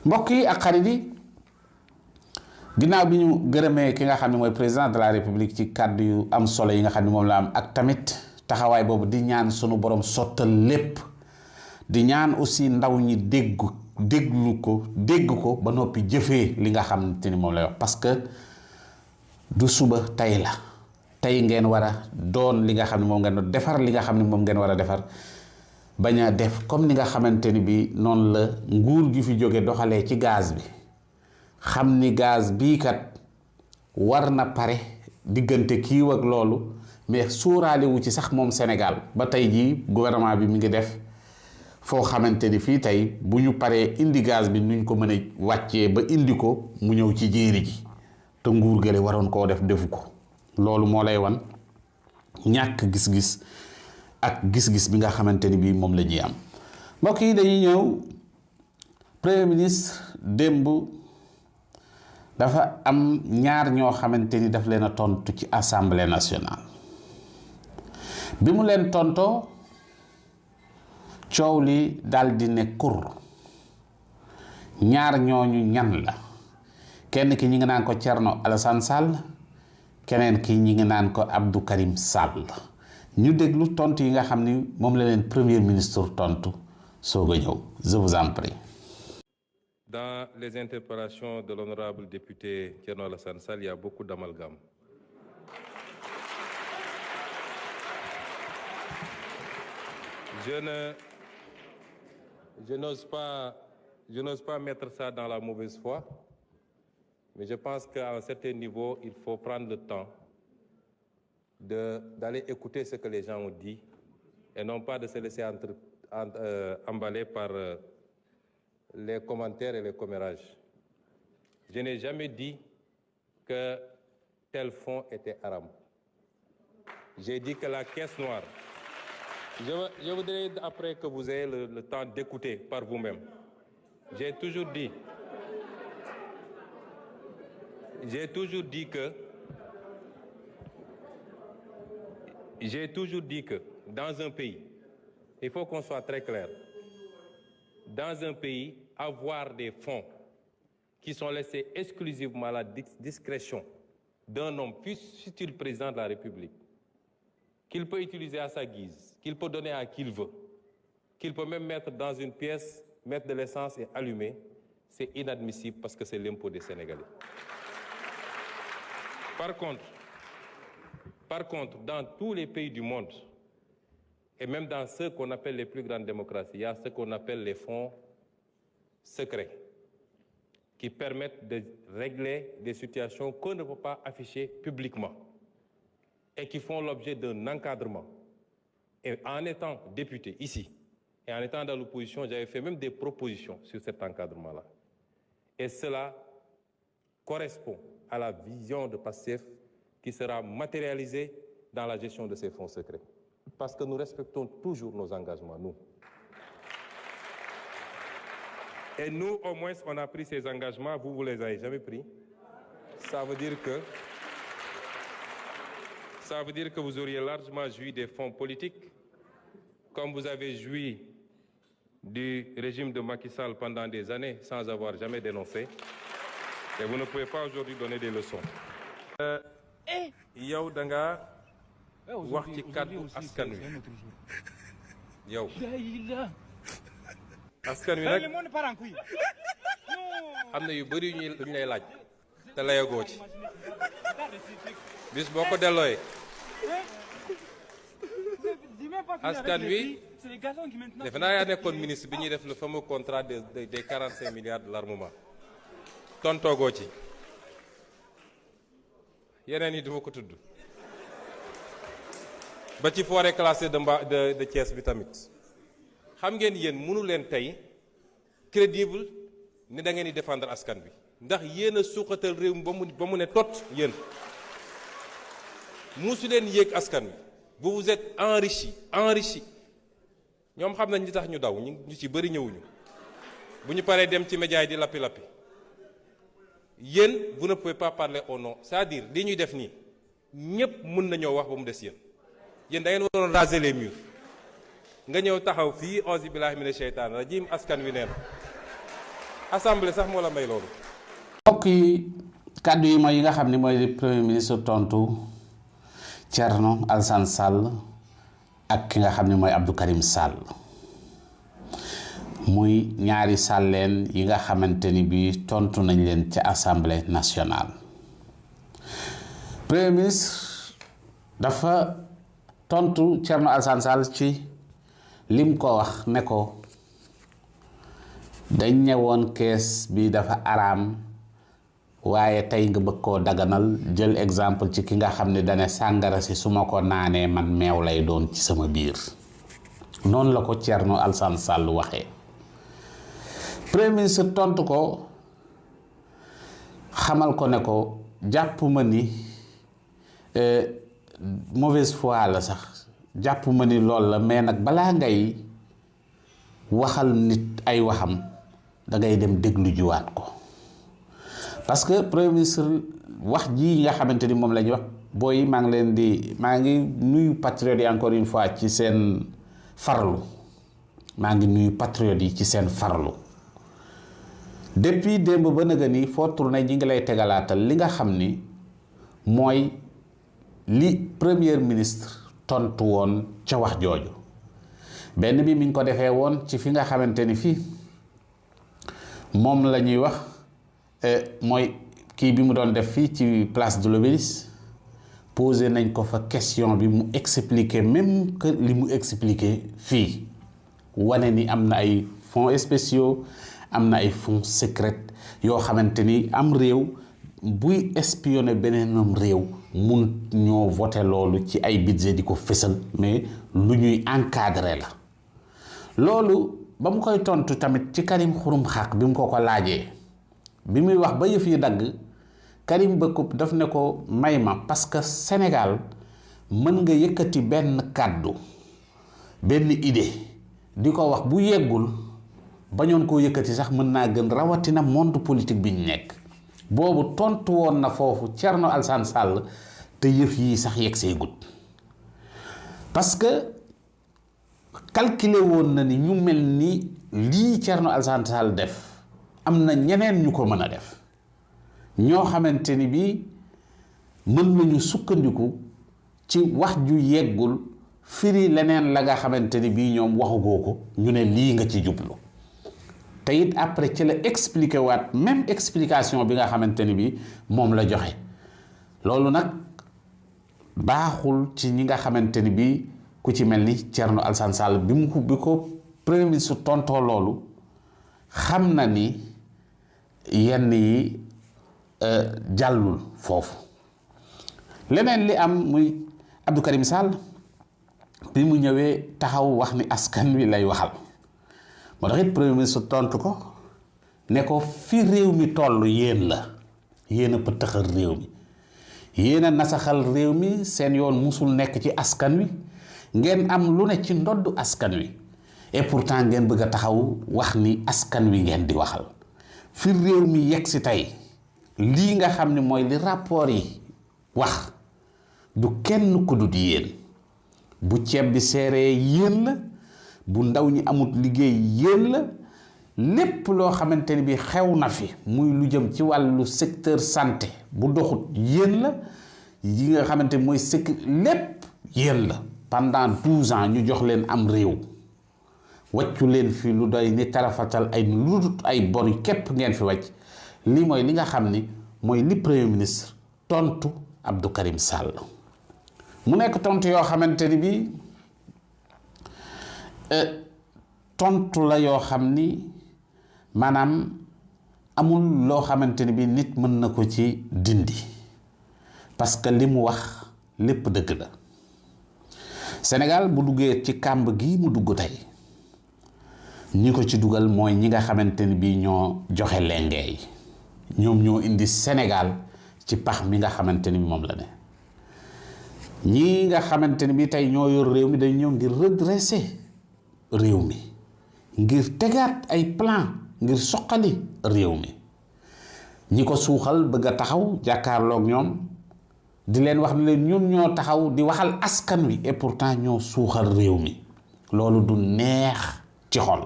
mbokk yi ak xarit yi ginnaaw bi ñu gërëmee ki nga xam ne mooy président de la république ci kàddu yu am solo yi nga xam ne moom la am ak tamit taxawaay boobu di ñaan sunu borom sottal lépp di ñaan aussi ndaw ñi dégg ko ba noppi jëfee li nga xamante ni moom lay wax parce que du suba tey la tey ngeen war a doon li nga xam ne moom ngeen defar li nga xam ne moom ngeen war a defar bañ a def comme ni nga xamante ni bi noonu la nguur gi fi jóge doxalee ci gaz bi xam ni gaz bii kat war na pare diggante kiiw ak loolu mais suuraale wu ci sax moom Sénégal ba tey jii gouvernement bi mi ngi def foo xamante ni fii tey bu ñu paree indi gaz bi nuñ ko mën a wàccee ba indi ko mu ñëw ci jéeri ji te nguur gële waroon koo def defu ko loolu moo lay wan ñàkk gis-gis ak gis-gis bi nga xamante ni bii moom la ñuy am mbokk yi dañuy ñëw premier ministre démb dafa am ñaar ñoo xamante ni daf leen a tontu ci assemblée nationale bi mu leen tontoo coow li dal di ne kur ñaar ñooñu ñan la kenn ki ñi ngi naan ko Thierno Alassane Sall keneen ki ñi ngi naan ko Abdou Karim Sall ñu déglu tontu yi nga xam ni moom la leen premier ministre tontu soog a ñëw je vous en prie. Dans les interpellations de l'honorable député Thierno Alassane Sall, il y a beaucoup d'amalgame. Je n'ose pas mettre ça dans la mauvaise foi, mais je pense qu'à un certain niveau, il faut prendre le temps d'aller écouter ce que les gens ont dit et non pas de se laisser emballer par les commentaires et les commérages. Je n'ai jamais dit que tel fonds était haram. J'ai dit que la caisse noire... Je voudrais, après que vous ayez le temps d'écouter par vous-même, j'ai toujours dit que dans un pays, il faut qu'on soit très clair, dans un pays, avoir des fonds qui sont laissés exclusivement à la discrétion d'un homme, fût-il président de la République, qu'il peut utiliser à sa guise, qu'il peut donner à qui il veut, qu'il peut même mettre dans une pièce, mettre de l'essence et allumer, c'est inadmissible parce que c'est l'impôt des Sénégalais. Par contre, dans tous les pays du monde, et même dans ceux qu'on appelle les plus grandes démocraties, il y a ce qu'on appelle les fonds secrets, qui permettent de régler des situations qu'on ne peut pas afficher publiquement et qui font l'objet d'un encadrement. Et en étant député ici, et en étant dans l'opposition, j'avais fait même des propositions sur cet encadrement-là. Et cela correspond à la vision de PASTEF qui sera matérialisée dans la gestion de ces fonds secrets. Parce que nous respectons toujours nos engagements, nous. Et nous, au moins, on a pris ces engagements, vous les avez jamais pris. Ça veut dire que vous auriez largement joui des fonds politiques, comme vous avez joui du régime de Macky Sall pendant des années sans avoir jamais dénoncé. Et vous ne pouvez pas aujourd'hui donner des leçons. Yow da nga wax ci kàddu askan wi yow askan wi nag xam na yu bëri luñ lay laaj te layagoo ci bis boo ko dellooyee askan wi defe naa yaa nekkoon ministre bi ñuy def le fameux contrat des 45 milliards de l'armement tontoogoo ci yeneen yi duma ko tudd ba ci forêt classée de Thiès bi tamit xam ngeen yéen mënu leen tey crédible ni da ngeen di défendre askan bi ndax yéen a suuxatal réew mi ba mu ne tot yéen musu leen yéeg askan bi vous vous êtes enrichi ñoom xam nañ li tax ñu daw ñu ci bëri ñëwuñu bu ñu paree dem ci média yi di lappi yéen vous ne pouvez pas parler au nom c'est-à-dire li ñuy def nii ñëpp mën nañoo wax ba mu des yéen da ngeen waroon raser les murs nga ñëw taxaw fii auzu billahi mina sheytaani rajim askan wi neen assemblée sax moo la may loolu. mbokk yi kàddu yi mooy yi nga xam ni mooy premier ministre tontu Thierno Alassane Sall ak ki nga xam ne mooy Abdou Karim Sall muy ñaari sàlleen yi nga xamante ni bi tontu nañ leen ci assemblée nationale. premier ministre dafa tontu Thierno Alassane Sall ci lim ko wax ne ko dañ ñëwoon kees bi dafa araam waaye tey nga bëgg koo daganal jël exemple ci ki nga xam ne dane sàngara si su ma ko naanee man meew lay doon ci sama biir. noonu la ko Thierno Alassane Sall waxee. premier ministre tontu ko xamal ko ne ko jàpp ma ni mauvaise foi la sax jàpp ma ni lool la, mais nag balaa ngay waxal nit ay waxam da ngay dem déglu juwaat ko. parce que premier ministre wax ji nga xamante ni moom la ñuy wax booy maa ngi nuyu patriotes yi encore une fois ci seen farlu maa ngi nuyu patriotes yi ci seen farlu depuis démb ba nëga ni foo tourné ñi ngi lay tegalaatal li nga xam ni mooy li premier ministre tontu woon ca wax jooju. benn bi mi ngi ko defee woon ci fi nga xamante ni fii moom la ñuy wax mooy kii bi mu doon def fii ci place de l'Obélisque. posé nañ ko fa question bi mu expliquer même que li mu expliquer fii wane ni am na ay fonds spéciaux am na ay fonds secrets yoo xamante ni am réew buy espionner beneenam réew mun ñoo voté loolu ci ay budget di ko fësal mais lu ñuy encadrer la. loolu ba mu koy tontu tamit ci Karim Xurum Xaq bi mu ko laajee bi muy wax ba yëf yi dagg Karim Bakub daf ne ko may ma parce que Sénégal mën nga yëkkati benn kàddu benn idée di ko wax bu yeggul bañoon koo yëkkati sax mën naa gën rawatina monde politique bi ñu nekk. boobu tontu woon na foofu Thierno Alassane Sall te yëf yi sax yegg see gut parce que calculer woon na ni ñu mel ni lii Thierno Alassane Sall def am na ñeneen ñu ko mën a def ñoo xamante ni bii mën nañu sukkandiku ci wax ju yeggul firi leneen la nga xamante ni bii ñoom waxugoo ko ñu ne lii nga ci jublu te it après ci la expliqué waat même explication bi nga xamante ni bii moom la joxe. loolu nag baaxul ci ñi nga xamante ni bii ku ci mel ni Thierno Alassane Sall bi ko premier ministre tontoo loolu xam na ni yenn yi jàllul foofu. leneen li am muy Abdou Karim Sall bi mu ñëwee taxaw wax ni askan wi lay waxal moo tax it premier ministre tontu ko ne ko fi réew mi toll yéen la yéen a pëtëxal réew mi yéen a nasaxal réew mi seen yoon musul nekk ci askan wi ngeen am lu ne ci ndoddu askan wi et pourtant ngeen bëgg a taxaw wax ni askan wi ngeen di waxal fi réew mi yegg si tey lii nga xam ne mooy li rapport yi wax du kenn ku dul yéen bu ceeb bi seeree yéen la bu ndaw ñi amut liggéey yéen la lépp loo xamante ni bi xew na fi muy lu jëm ci wàllu secteur santé bu doxut yéen la yi nga xamante mooy lépp yéen la pendant 12 ans ñu jox leen am réew wàccu leen fi lu doy ni tarafatal ay lu dut ay bor yu képp ngeen fi wàcc lii mooy li nga xam ni mooy li premier ministre tontu Abdou Karim Sall mu nekk tontu yoo xamante ni bi tontu la yoo xam ni maanaam amul loo xamante ni bi nit mën na ko ci dindi parce que li mu wax lépp dëgg la. Sénégal bu duggee ci kàmb gi mu dugg tey ñi ko ci dugal mooy ñi nga xamante ni bi ñoo joxe lengeey ñoom ñoo indi Sénégal ci pax mi nga xamante ni bi moom la ne ñi nga xamante ni bi tey ñoo yor réew mi dañ ñëw ngir redresser réew mi ngir tegaat ay plan ngir soqali réew mi ñi ko suuxal bëgg a taxaw jàkkaarloog ñoom di leen wax ne leen ñun ñoo taxaw di waxal askan wi et pourtant ñoo suuxal réew mi loolu du neex ci xol